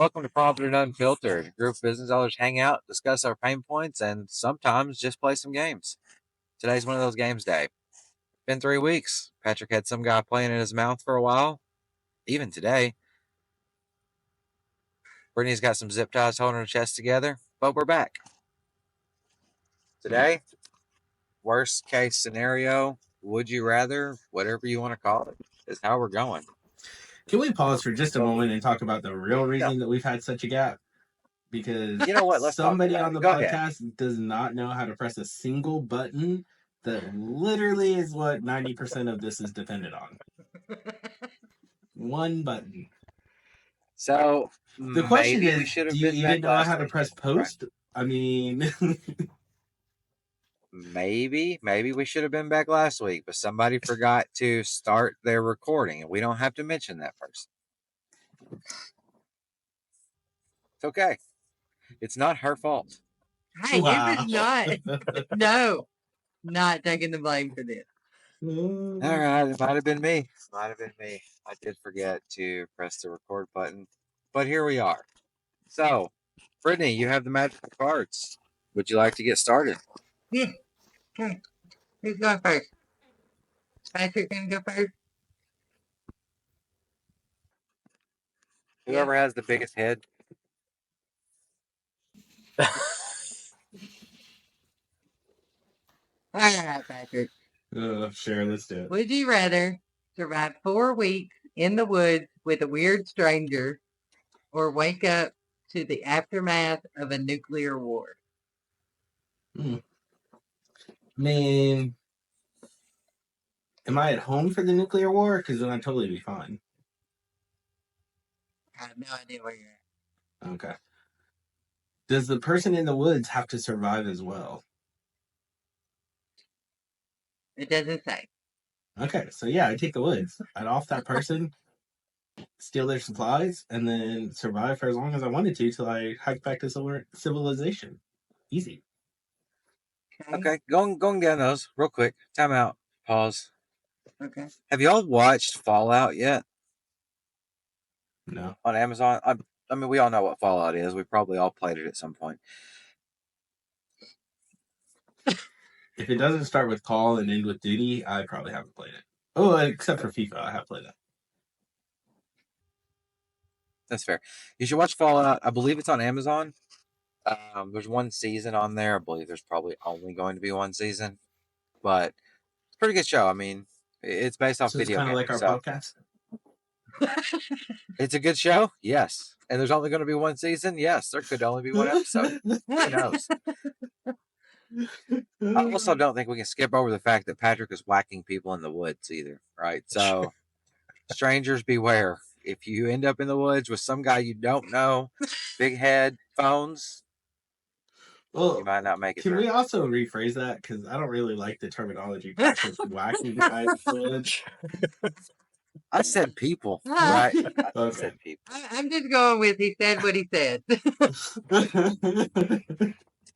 Welcome to Profit and Unfiltered. A group of business owners hang out, discuss our pain points, and sometimes just play some games. Today's one of those games day. Been 3 weeks. Patrick had some guy playing in his mouth for a while. Even today. Brittany's got some zip ties holding her chest together, but we're back. Today, worst case scenario, would you rather, whatever you want to call it, is how we're going. Can we pause for just a moment and talk about the real reason that we've had such a gap? Because You know what? Let's somebody talk on the Go ahead. podcast does not know how to press a single button that literally is what 90% of this is dependent on. One button. So The question maybe we is, should have do you been even back know last how to week. press post? Right. I mean, maybe we should have been back last week, but somebody forgot to start their recording, and we don't have to mention that person. It's okay. It's not her fault. Hey, wow. it was not. No, not taking the blame for this. All right, it might have been me. I did forget to press the record button, but here we are. So, Brittany, you have the magical cards. Would you like to get started? Yeah. Who's going first? Patrick can go first. Whoever has the biggest head. All right, Patrick. Sure, let's do it. Would you rather survive 4 weeks in the woods with a weird stranger or wake up to the aftermath of a nuclear war? I mean, am I at home for the nuclear war? Because then I'd totally be fine. I have no idea where you're at. Okay. Does the person in the woods have to survive as well? It doesn't say. Okay, so yeah, I take the woods. I'd off that person, steal their supplies, and then survive for as long as I wanted to till I hike back to civilization. Easy. Okay, going down those real quick. Time out. Pause. Okay. Have y'all watched Fallout yet? No. On Amazon? I mean, we all know what Fallout is. We probably all played it at some point. If it doesn't start with call and end with duty, I probably haven't played it. Oh, except for FIFA, I have played it. That's fair. You should watch Fallout. I believe it's on Amazon. There's one season on there. I believe there's probably only going to be one season, but it's a pretty good show. I mean, it's based off video games. It's kind of like our podcast. It's a good show, yes. And there's only going to be one season, yes. There could only be one episode. Who knows? I also don't think we can skip over the fact that Patrick is whacking people in the woods either, right? So, strangers beware. If you end up in the woods with some guy you don't know, big head, phones, you might not make it. Can we also rephrase that? Because I don't really like the terminology Patrick whacking guys woods. I said people, right? Okay. I said people. I'm just going with he said what he said.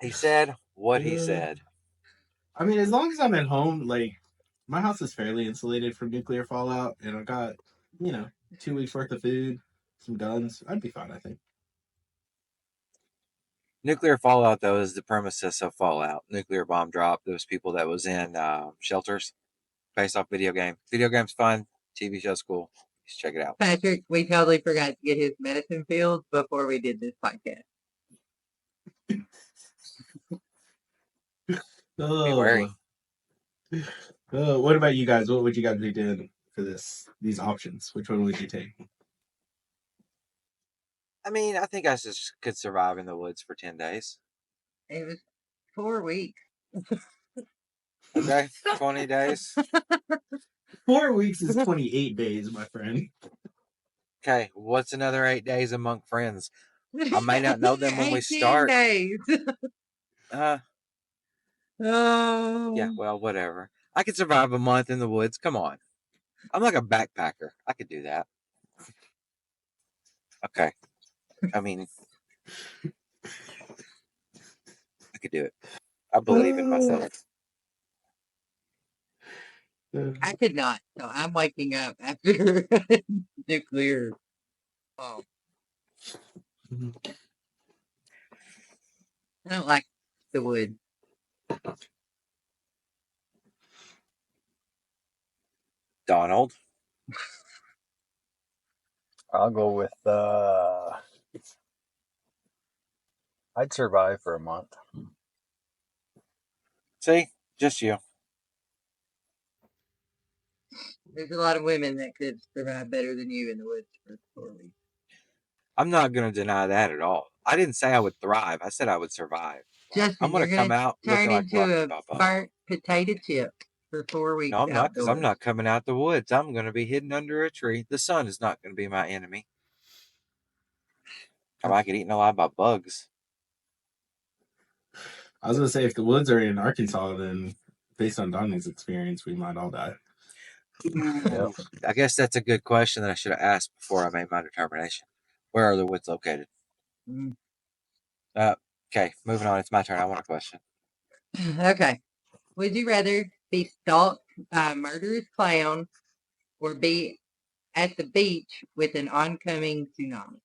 He said what he said. I mean, as long as I'm at home, like, my house is fairly insulated from nuclear fallout, and I've got, 2 weeks worth of food, some guns, I'd be fine, I think. Nuclear fallout, though, is the premises of Fallout. Nuclear bomb drop. Those people that was in shelters based off video game. Video game's fun. TV show's cool. Just check it out. Patrick, we totally forgot to get his medicine filled before we did this podcast. What about you guys? What would you guys be doing for these options? Which one would you take? I mean, I think I just could survive in the woods for 10 days. It was 4 weeks. Okay, 20 days. 4 weeks is 28 days, my friend. Okay, what's another 8 days among friends? I may not know them when we start. 18 days. Yeah, well, whatever. I could survive a month in the woods. Come on. I'm like a backpacker. I could do that. Okay. I mean, I could do it. I believe in myself. I could not. So I'm waking up after nuclear. Oh. I don't like the woods. Donald. I'll go with I'd survive for a month. See, just you. There's a lot of women that could survive better than you in the woods for 4 weeks. I'm not going to deny that at all. I didn't say I would thrive. I said I would survive. Justin, I'm going you're to come going to out turn looking like into Rocky a Balboa. burnt potato chip for 4 weeks No, I'm not, because I'm outdoors. not coming out the woods. I'm going to be hidden under a tree. The sun is not going to be my enemy. I might get eaten alive by bugs. I was gonna say if the woods are in Arkansas, then based on Donnie's experience, we might all die. Yep. I guess that's a good question that I should have asked before I made my determination. Where are the woods located? Mm. Okay, moving on. It's my turn. I want a question. Okay. Would you rather be stalked by a murderous clown or be at the beach with an oncoming tsunami?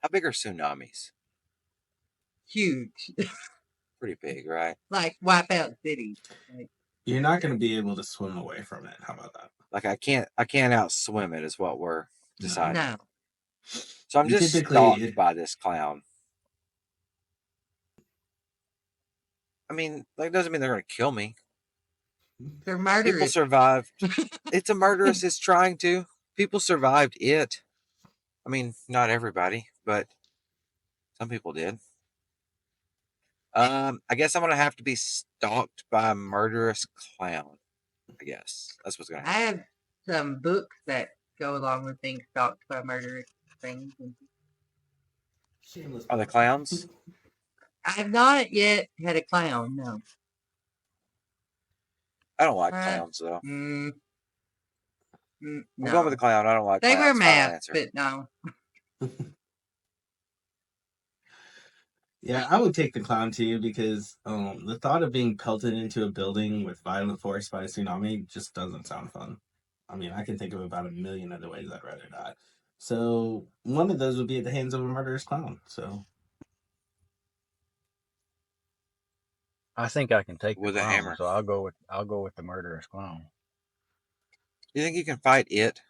How big are tsunamis? Huge. Pretty big, right? Like wipe out cities. Like, You're not gonna be able to swim away from it. How about that? Like I can't outswim it is what we're deciding. no. So I'm And just typically stalked it- by this clown. I mean, that doesn't mean they're going to kill me. They're People murderous. survived. It's a murderous. It's trying to. People survived it. I mean, not everybody, but some people did. I guess I'm gonna have to be stalked by a murderous clown. I guess that's what's gonna I happen. have some books that go along with being stalked by murderous things. Shameless. Are the clowns? I have not yet had a clown, no. I don't like Uh, clowns though. Mm, I'm no. going with the clown. I don't like They wear clowns. Final masks, answer. but no. Yeah, I would take the clown too because the thought of being pelted into a building with violent force by a tsunami just doesn't sound fun. I mean, I can think of about a million other ways I'd rather die. So one of those would be at the hands of a murderous clown. So I think I can take the With a clown, hammer. so I'll go with the murderous clown. You think you can fight it?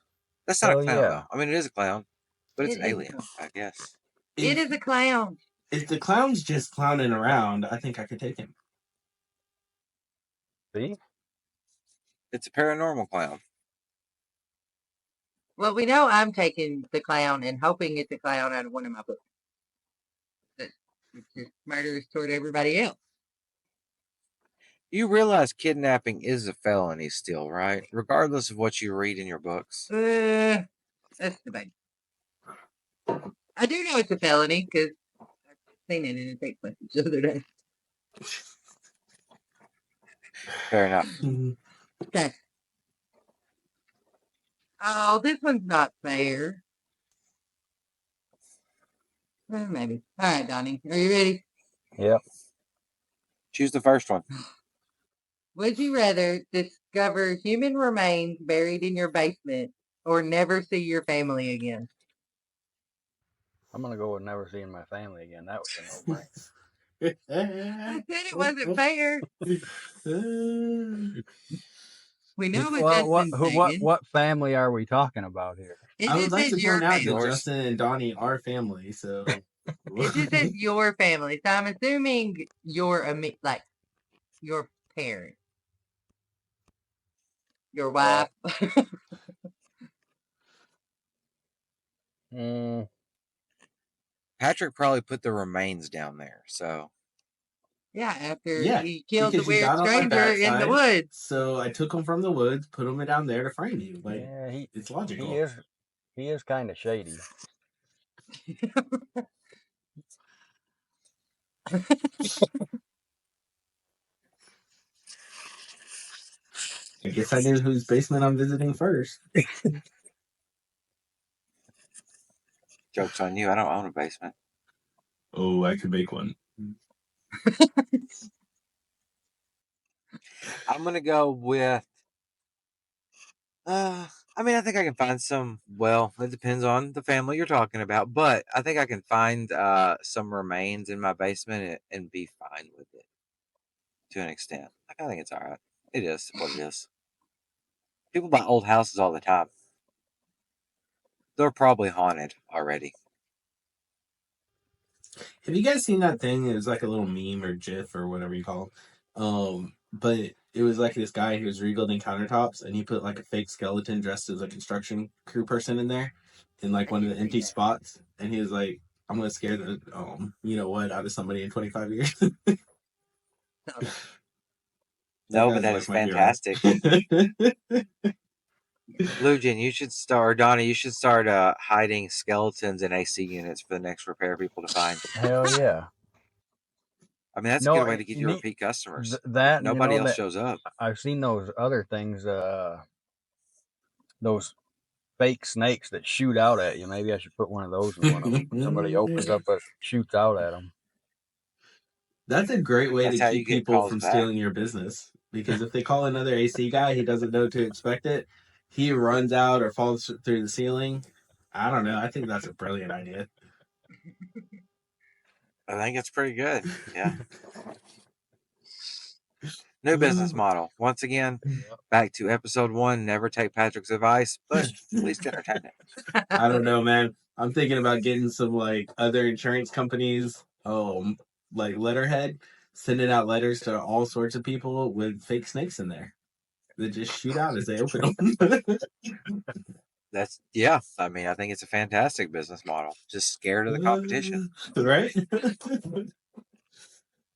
That's not Hell a clown yeah. though. I mean, it is a clown, but it's It an is a alien, clown. I guess. It is a clown. if the clown's just clowning around, I think I could take him. See? It's a paranormal clown. Well, we know I'm taking the clown and hoping it's a clown out of one of my books. That it's just murderous toward everybody else. You realize kidnapping is a felony still, right? Regardless of what you read in your books. That's debatable. I do know it's a felony because I've seen it in a text message the other day. Fair enough. Okay. Oh, this one's not fair. Maybe. All right, Donnie. Are you ready? Yep. Choose the first one. Would you rather discover human remains buried in your basement or never see your family again? I'm gonna go with never seeing my family again. That was a no-brainer. I said it wasn't fair. We know what Justin's saying. What family are we talking about here? It I would just like says to your point out that family. Yours. Justin and Donnie are family, so It just says your family. So I'm assuming your like your parents, your wife. Mm, Patrick probably put the remains down there, so Yeah, after yeah, he killed the because you weird got on my stranger in the backside, woods. so I took him from the woods, put him down there to frame you. Like yeah, it's logical. he is kind of shady. I guess I knew whose basement I'm visiting first. joke's on you. I don't own a basement. Oh, I could make one. I'm gonna go with I mean, I think I can find some. Well, it depends on the family you're talking about, but I think I can find some remains in my basement and be fine with it to an extent. Like, I think it's all right. It is what it is. People buy old houses all the time. They're probably haunted already. Have you guys seen that thing? It was like a little meme or GIF or whatever you call it. But it was like this guy who was rebuilding countertops, and he put like a fake skeleton dressed as a construction crew person in there, in like one of the empty spots, and he was like, "I'm gonna scare the you know what out of somebody in 25 years." That No, but guy's that like is my hero. fantastic. Lujan, you should start, or Donna, you should start hiding skeletons in AC units for the next repair people to find. Hell yeah. I mean, that's a No, good way to get your repeat customers. If that, you nobody know, else that shows up. I've seen those other things, those fake snakes that shoot out at you. Maybe I should put one of those in one of them. Somebody opens up but shoots out at them. That's a great way to That's how keep you get people calls from back. stealing your business. Because if they call another AC guy, he doesn't know to expect it. He runs out or falls through the ceiling. I don't know. I think that's a brilliant idea. I think it's pretty good. Yeah. New business model. Once again, back to episode 1. Never take Patrick's advice, but at least entertain it. I don't know, man. I'm thinking about getting some like other insurance companies, like letterhead, sending out letters to all sorts of people with fake snakes in there that just shoot out as they open them. That's yeah. I mean, I think it's a fantastic business model. Just scared of the competition. Right?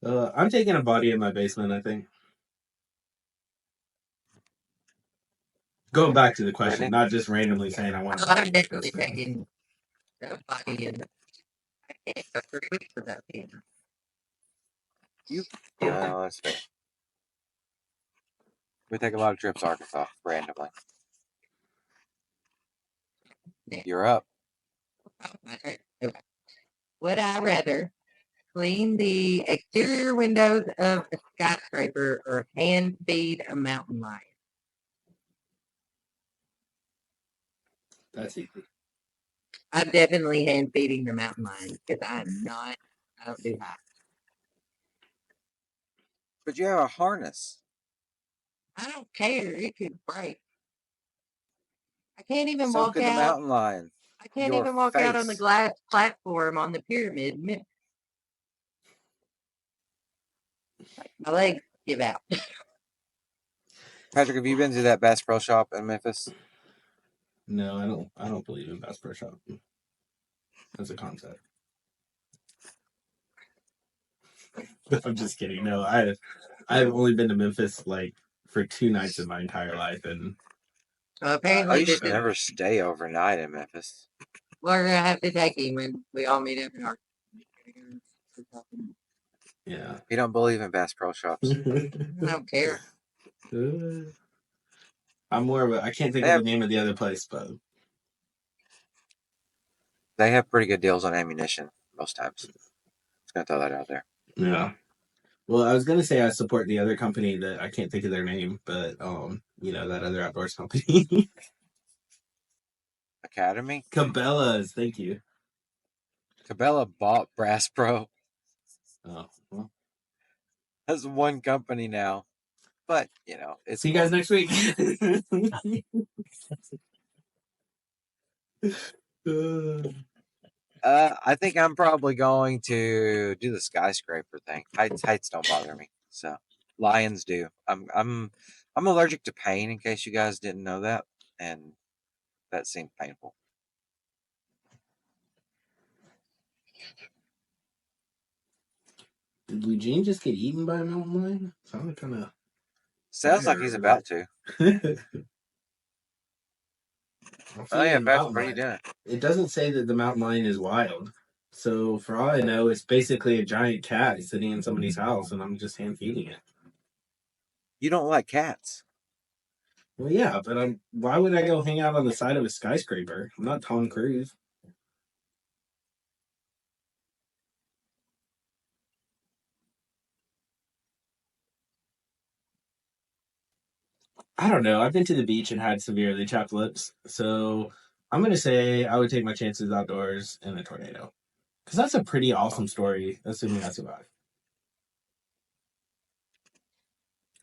I'm taking a body in my basement, I think. Going back to the question, Brittany? not just randomly saying I want a I'm body. definitely taking somebody in. I can't go 3 weeks without seeing her. Yeah, that's fair. We take a lot of trips to Arkansas randomly. Yeah. You're up. Okay. Would I rather clean the exterior windows of a skyscraper or hand feed a mountain lion? That's easy. I'm definitely hand feeding the mountain lion because I don't do high. But you have a harness. I don't care. It could break. I can't even So walk could the out. mountain lion. I can't Your even walk out on the face. glass platform on the pyramid. My legs give out. Patrick, have you been to that Bass Pro Shop in Memphis? No, I don't. I don't believe in Bass Pro Shop as a concept. I'm just kidding. No, I've only been to Memphis like for 2 nights in my entire life, and Well, Oh, apparently, you this should is. never stay overnight in Memphis. We're gonna have to take him when we all meet up in our. yeah. You don't believe in Bass Pro Shops. I don't care. I'm more of a. I can't think They of have, the name of the other place, but they have pretty good deals on ammunition most times. Just gonna throw that out there. yeah. Well, I was gonna say I support the other company that I can't think of their name, but that other outdoors company, Academy? Cabela's. Thank you. Cabela bought Bass Pro. Oh, well. That's one company now. But, it's See you guys cool. next week. I think I'm probably going to do the skyscraper thing. Heights don't bother me. So lions do. I'm allergic to pain. In case you guys didn't know that, and that seemed painful. Did Eugene just get eaten by a mountain lion? Sounded kind of. Sounds like he's about to. Oh yeah, Patrick, what are you doing? It doesn't say that the mountain lion is wild. So for all I know, it's basically a giant cat sitting in somebody's house, and I'm just hand feeding it. You don't like cats. Well, yeah, but why would I go hang out on the side of a skyscraper? I'm not Tom Cruise. I don't know. I've been to the beach and had severely chapped lips, so I'm gonna say I would take my chances outdoors in a tornado, because that's a pretty awesome story, assuming I survive.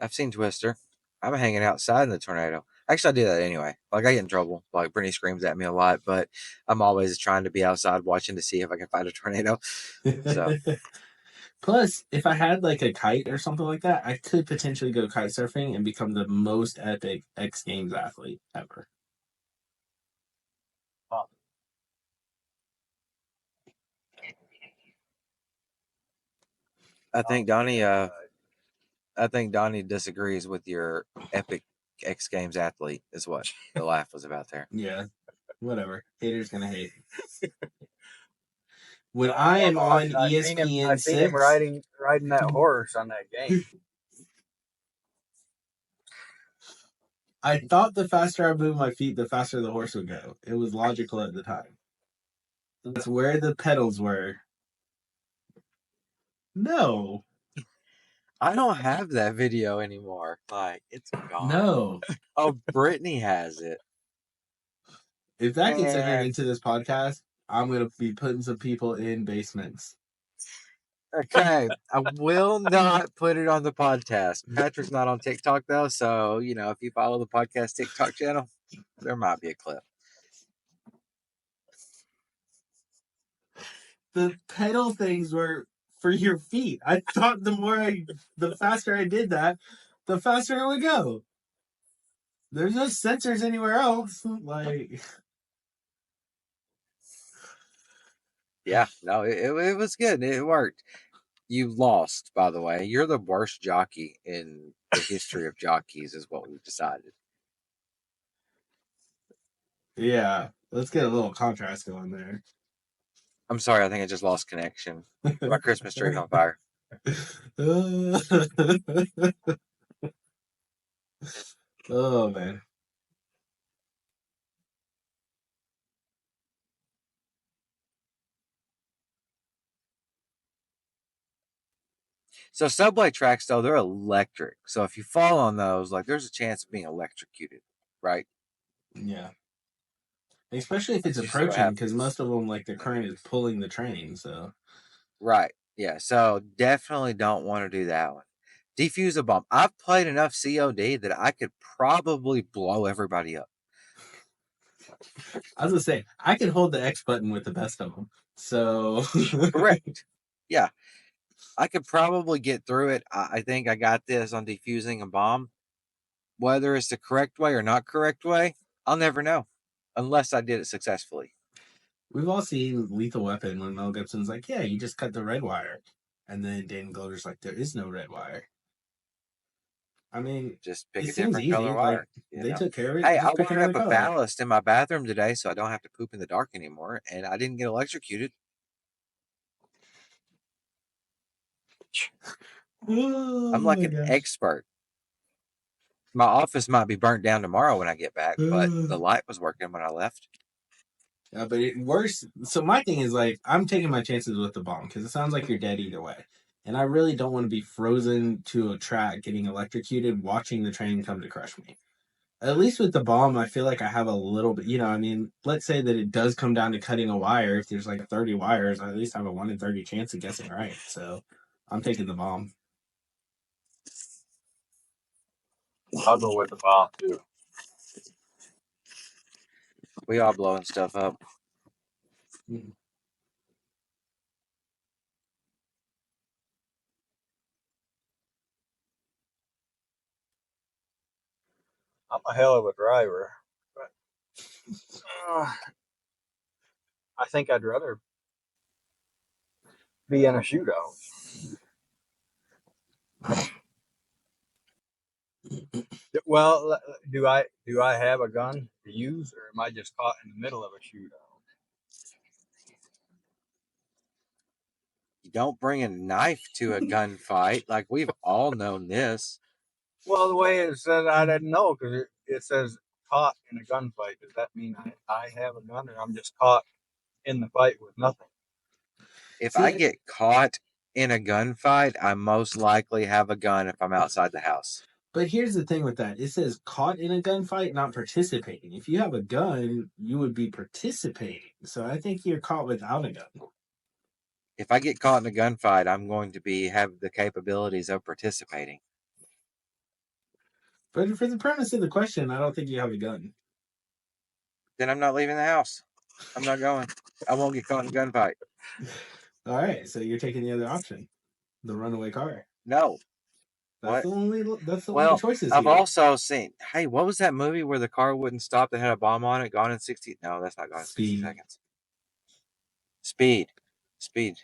I've seen Twister. I'm hanging outside in the tornado. Actually, I do that anyway. Like, I get in trouble. Like, Brittany screams at me a lot, but I'm always trying to be outside watching to see if I can find a tornado. So, Plus, if I had like a kite or something like that, I could potentially go kite surfing and become the most epic X Games athlete ever. I think Donnie disagrees with your epic X Games athlete, is what the laugh was about there. Yeah, whatever. Haters gonna hate. When I am on ESPN I've seen him 6, riding that horse on that game. I thought the faster I moved my feet, the faster the horse would go. It was logical at the time. That's where the pedals were. No. I don't have that video anymore. Like, it's gone. No. Oh, Brittany has it. If that gets entered into this podcast, I'm going to be putting some people in basements. Okay, I will not put it on the podcast. Patrick's not on TikTok though, so if you follow the podcast TikTok channel, there might be a clip. The pedal things were for your feet. I thought the faster I did that, the faster it would go. There's no sensors anywhere else. Like, yeah, no, it was good. It worked. You lost, by the way. You're the worst jockey in the history of jockeys, is what we've decided. yeah, let's get a little contrast going there. I'm sorry, I think I just lost connection. My Christmas tree's on fire. Oh, man. So subway tracks, though, they're electric. So if you fall on those, like, there's a chance of being electrocuted, right? Yeah. Especially if it's That's usually what approaching, because happens. most of them, like, the current is pulling the train, so. Right. Yeah. So definitely don't want to do that one. Defuse a bomb. I've played enough COD that I could probably blow everybody up. I was gonna say, I can hold the X button with the best of them. So. Correct. Yeah. I could probably get through it. I think I got this on defusing a bomb. Whether it's the correct way or not correct way, I'll never know unless I did it successfully. We've all seen Lethal Weapon when Mel Gibson's like, yeah, you just cut the red wire. And then Dan Glover's like, there is no red wire. I mean, just pick it a seems different easy. color wire. Like, they took care of it. Hey, Just I pick wired up another a color. ballast in my bathroom today so I don't have to poop in the dark anymore, and I didn't get electrocuted. I'm like an expert. My office might be burnt down tomorrow when I get back, but the light was working when I left. Yeah, but it worse. So my thing is, like, I'm taking my chances with the bomb because it sounds like you're dead either way. And I really don't want to be frozen to a track getting electrocuted watching the train come to crush me. At least with the bomb, I feel like I have a little bit, I mean, let's say that it does come down to cutting a wire. If there's like 30 wires, I at least have a 1 in 30 chance of guessing right. So I'm taking the bomb. I'll go with the bomb too. We all blowing stuff up. Mm-hmm. I'm a hell of a driver, but I think I'd rather be in a shootout. Well, do I have a gun to use, or am I just caught in the middle of a shootout? You don't bring a knife to a gunfight. Like, we've all known this. Well, the way it says, I didn't know because it says caught in a gunfight. Does that mean I have a gun, or I'm just caught in the fight with nothing? If I get caught in a gunfight, I most likely have a gun if I'm outside the house. But here's the thing with that. It says caught in a gunfight, not participating. If you have a gun, you would be participating. So I think you're caught without a gun. If I get caught in a gunfight, I'm going to have the capabilities of participating. But for the premise of the question, I don't think you have a gun. Then I'm not leaving the house. I'm not going. I won't get caught in a gunfight. All right, so you're taking the other option, the runaway car. No. That's What? the only Well, choices I've here. also seen. Hey, what was that movie where the car wouldn't stop that had a bomb on it? Gone in 60. No, that's not Gone in 60 Speed. seconds. Speed.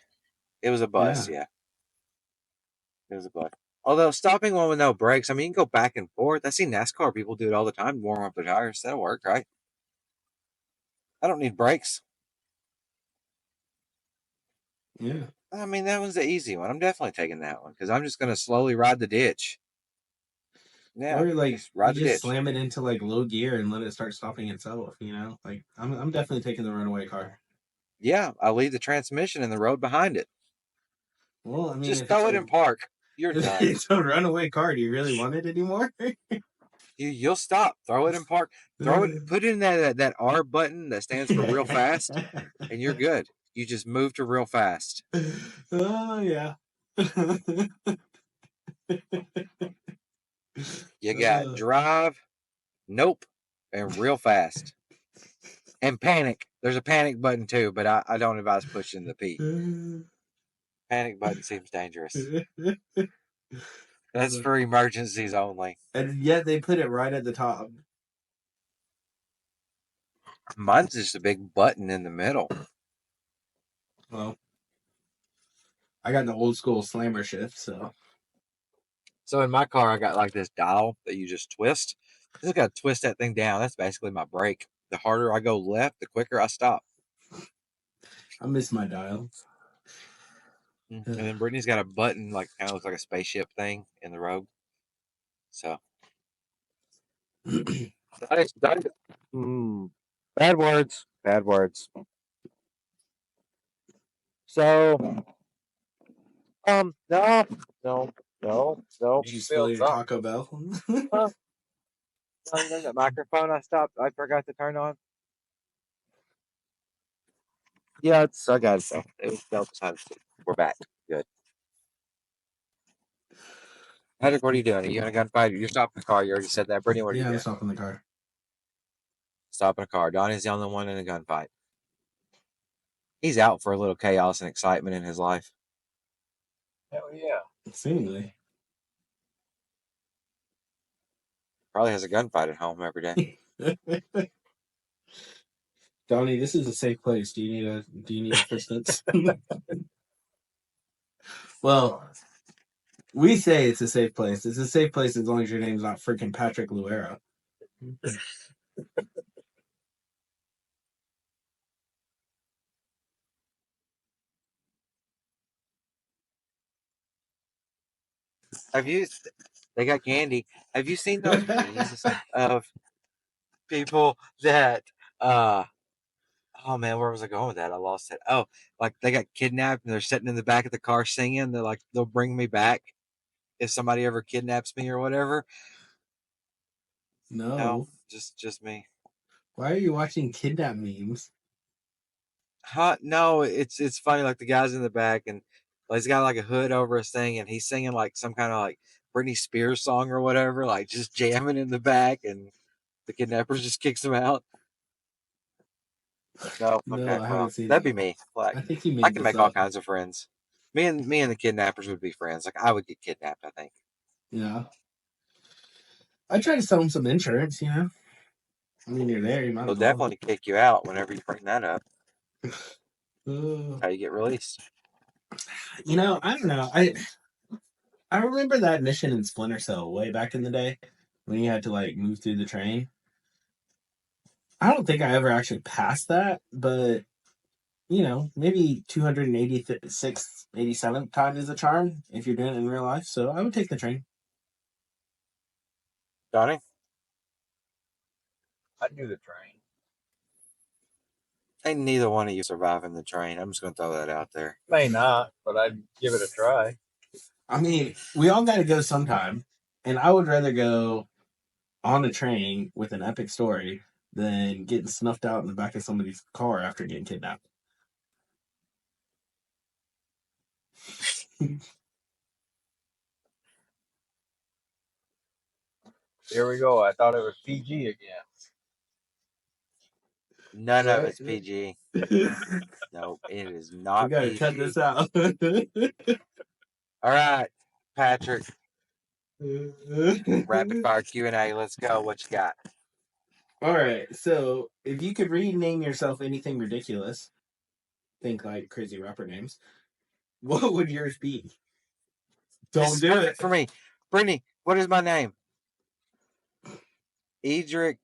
It was a bus. Yeah. Yeah. It was a bus. Although stopping one with no brakes, I mean, you can go back and forth. I see NASCAR people do it all the time, warm up their tires. That'll work, right? I don't need brakes. Yeah. I mean, that was the easy one. I'm definitely taking that one because I'm just going to slowly ride the ditch. Yeah, Or like just ride you the just ditch. slam it into like low gear and let it start stopping itself, you know? Like I'm definitely taking the runaway car. Yeah, I'll leave the transmission in the road behind it. Well, I mean, Just throw it in park. You're if done. it's a runaway car, do you really want it anymore? You'll stop. Throw it in park. Throw it. Put in that R button that stands for real fast, and you're good. You just move to real fast. Oh yeah. You got drive, nope, and real fast. And panic. There's a panic button too, but I don't advise pushing the P. Panic button seems dangerous. That's for emergencies only. And yet they put it right at the top. Mine's just a big button in the middle. Well, I got the old school slammer shift, so. So in my car, I got like this dial that you just twist. I just got to twist that thing down. That's basically my brake. The harder I go left, the quicker I stop. I miss my dial. And then Brittany's got a button, like kind of looks like a spaceship thing in the road. So. Bad words. Bad words. So, no. Did you spill your Taco Bell? The microphone I forgot to turn on. Yeah, I got it. It was self-time. We're back. Good. Patrick, what are you doing? Are you in a gunfight? You're stopping the car. You already said that. Brittany, what are you Yeah, doing? I'm stopping the car. Stopping a car. Donnie's the only one in a gunfight. He's out for a little chaos and excitement in his life. Hell yeah. Seemingly. Probably has a gunfight at home every day. Donnie, this is a safe place. Do you need assistance? Well, we say it's a safe place. It's a safe place as long as your name's not freaking Patrick Luera. They got candy. Have you seen those memes of people that, oh man, where was I going with that? I lost it. Oh, like they got kidnapped and they're sitting in the back of the car singing. They're like, they'll bring me back if somebody ever kidnaps me or whatever. No, just me. Why are you watching kidnap memes? No, it's funny. Like the guy's in the back and like, he's got like a hood over his thing and he's singing like some kind of like Britney Spears song or whatever, like just jamming in the back, and the kidnappers just kicks him out. No, okay, I haven't seen that'd it. be me. Like I think he made I can this make all up. kinds of friends. Me and the kidnappers would be friends. Like I would get kidnapped, I think. Yeah. I try to sell him some insurance, you know. I mean, you're there. You might They'll as well. definitely kick you out whenever you bring that up. That's how you get released. You know, I don't know. I remember that mission in Splinter Cell way back in the day when you had to like move through the train. I don't think I ever actually passed that, but you know, maybe 286, 87th time is a charm if you're doing it in real life. So I would take the train. Donnie? I'd do the train. Ain't neither one of you surviving the train. I'm just gonna throw that out there. May not, but I'd give it a try. I mean, we all got to go sometime. And I would rather go on a train with an epic story than getting snuffed out in the back of somebody's car after getting kidnapped. Here we go. I thought it was PG again. None of it's PG. No, it is We not gotta PG. cut this out. All right, Patrick. Rapid fire Q&A. Let's go. What you got? All right. So, if you could rename yourself anything ridiculous, think like crazy rapper names, what would yours be? This Don't is do perfect it for me. Brittany, what is my name? Edric.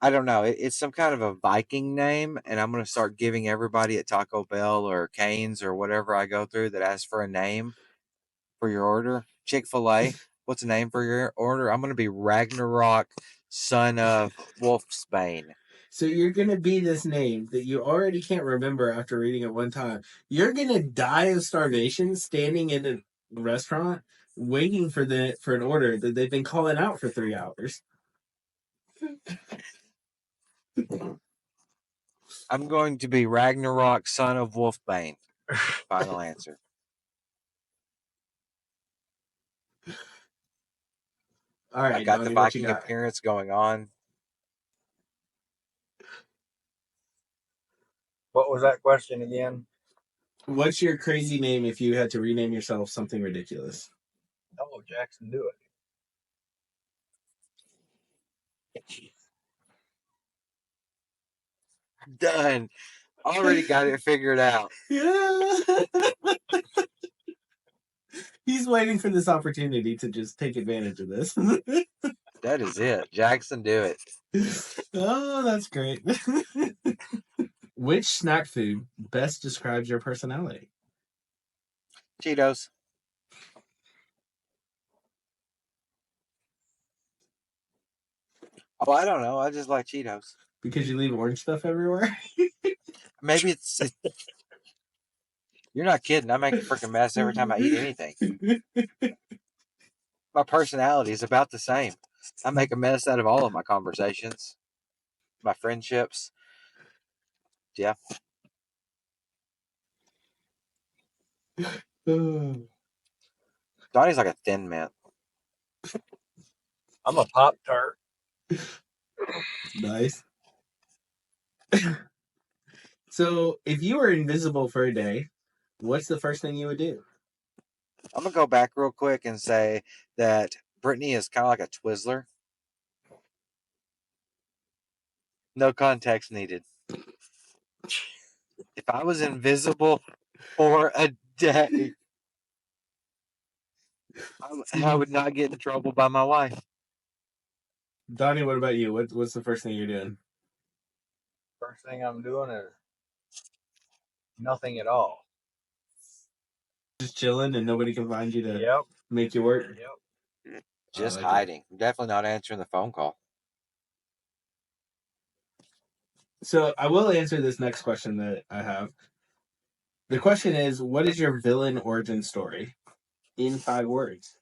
I don't know. It's some kind of a Viking name, and I'm going to start giving everybody at Taco Bell or Cane's or whatever I go through that asks for a name for your order. Chick-fil-A, what's a name for your order? I'm going to be Ragnarok, son of Wolfsbane. So you're gonna be this name that you already can't remember after reading it one time. You're gonna die of starvation standing in a restaurant waiting for an order that they've been calling out for 3 hours. I'm going to be Ragnarok, son of Wolfbane. Final answer. All right, I got Donnie, the what you Viking got? appearance going on. What was that question again? What's your crazy name if you had to rename yourself something ridiculous? Oh, Jackson, do it. Done. Already got it figured out. Yeah. He's waiting for this opportunity to just take advantage of this. That is it. Jackson, do it. Oh, that's great. Which snack food best describes your personality? Cheetos. Oh, I don't know. I just like Cheetos. Because you leave orange stuff everywhere? Maybe it's you're not kidding. I make a freaking mess every time I eat anything. My personality is about the same. I make a mess out of all of my conversations, my friendships. Yeah. Donnie's like a thin mint. I'm a Pop Tart. Nice. So, if you were invisible for a day, what's the first thing you would do? I'm going to go back real quick and say that Brittany is kind of like a Twizzler. No context needed. If I was invisible for a day, I would not get in trouble by my wife. Donnie, what about you? What's the first thing you're doing? First thing I'm doing is nothing at all. Just chilling and nobody can find you to Yep. make you work? Yep. Just like hiding. Definitely not answering the phone call. So, I will answer this next question that I have. The question is, what is your villain origin story in 5 words?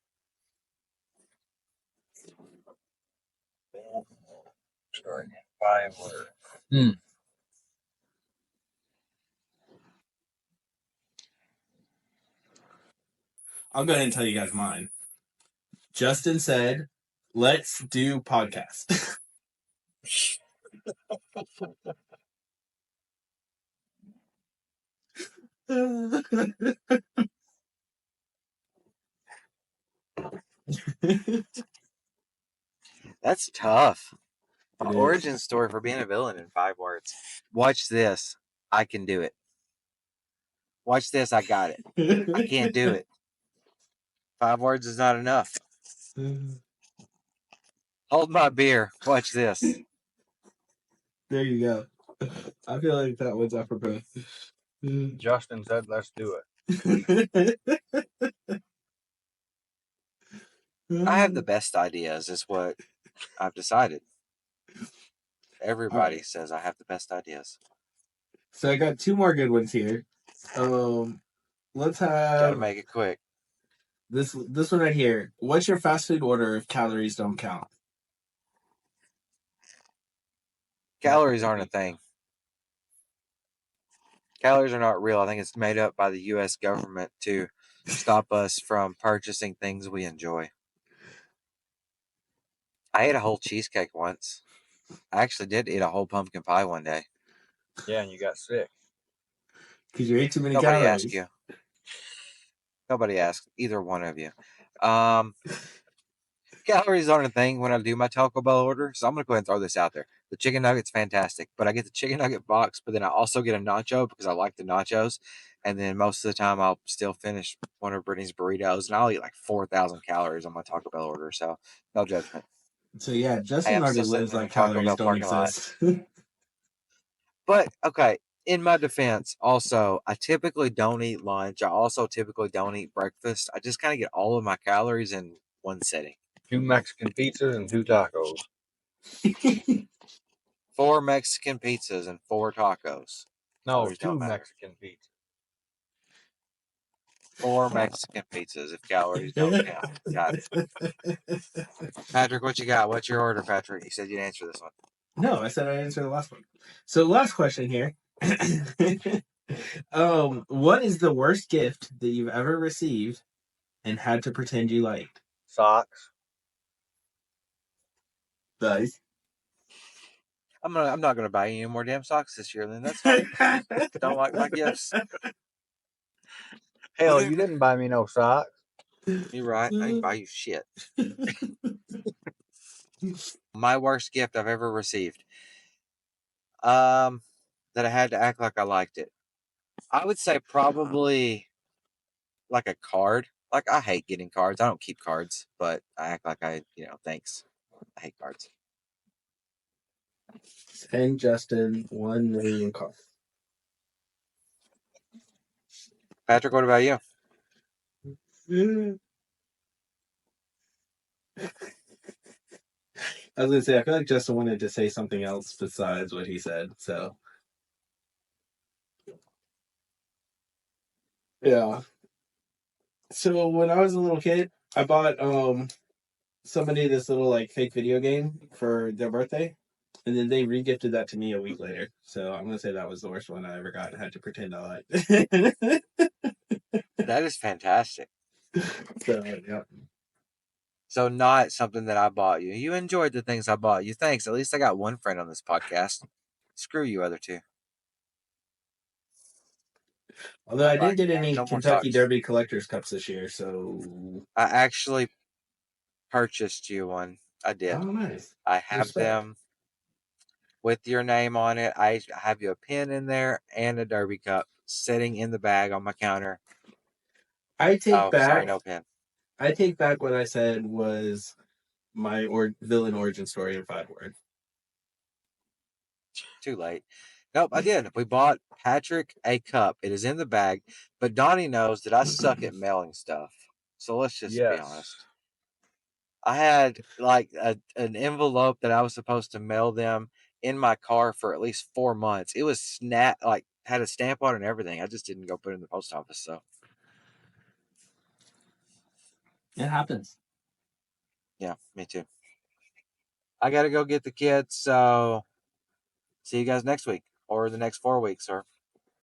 Starting at 5 words. I'll go ahead and tell you guys mine. Justin said, let's do podcast. That's tough. My It is. origin story for being a villain in 5 words. Watch this. I can do it. Watch this. I got it. I can't do it. 5 words is not enough. Hold my beer. Watch this. There you go. I feel like that one's apropos. Justin said, let's do it. I have the best ideas, is what I've decided. Everybody says I have the best ideas. So I got 2 more good ones here. Let's have. Gotta make it quick. This one right here. What's your fast food order if calories don't count? Calories aren't a thing. Calories are not real. I think it's made up by the U.S. government to stop us from purchasing things we enjoy. I ate a whole cheesecake once. I actually did eat a whole pumpkin pie one day. Yeah, and you got sick. Because you ate too many Nobody calories. asked you. Nobody asked either one of you. Calories aren't a thing when I do my Taco Bell order, so I'm gonna go ahead and throw this out there. The chicken nugget's fantastic, but I get the chicken nugget box, but then I also get a nacho because I like the nachos. And then most of the time, I'll still finish one of Brittany's burritos, and I'll eat like 4,000 calories on my Taco Bell order. So no judgment. So yeah, Hey, Justin I'm already still sitting lives in the like Taco calories Bell don't parking lot. exist. But okay, in my defense, also, I typically don't eat lunch. I also typically don't eat breakfast. I just kind of get all of my calories in one sitting. 2 Mexican pizzas and 2 tacos. 4 Mexican pizzas and 4 tacos. No, Calories 2 don't matter. Mexican pizzas. 4 Mexican pizzas if calories don't count. Got it. Patrick, what you got? What's your order, Patrick? You said you'd answer this one. No, I said I answered the last one. So last question here. What is the worst gift that you've ever received and had to pretend you liked? Socks. Nice. I'm not gonna buy you any more damn socks this year. Then that's fine. Don't like my gifts. Hell, you didn't buy me no socks. You're right. I didn't buy you shit. My worst gift I've ever received. That I had to act like I liked it. I would say probably like a card. Like I hate getting cards. I don't keep cards, but I act like thanks. I hate cards. Send Justin 1 million cards. Patrick, what about you? I was gonna say, I feel like Justin wanted to say something else besides what he said. So, yeah. So when I was a little kid, I bought somebody this little like fake video game for their birthday, and then they regifted that to me a week later. So I'm gonna say that was the worst one I ever got and had to pretend I liked. That is fantastic. So yeah. So not something that I bought you. You enjoyed the things I bought you. Thanks. At least I got one friend on this podcast. Screw you, other two. Although I Bye. didn't get any No more Kentucky socks. Derby collector's cups this year, so I actually purchased you one. I did. oh nice. I have Respect. them with your name on it. I have you a pin in there and a Derby cup sitting in the bag on my counter. I take back. Sorry, no pin. I take back what I said was my villain origin story in 5 words. Too late. Nope, I did. We bought Patrick a cup. It is in the bag, but Donnie knows that I suck at mailing stuff. So let's just be honest. I had like an envelope that I was supposed to mail them in my car for at least 4 months. It was had a stamp on it and everything. I just didn't go put it in the post office. So It happens. yeah, me too. I got to go get the kids. So see you guys next week or the next 4 weeks or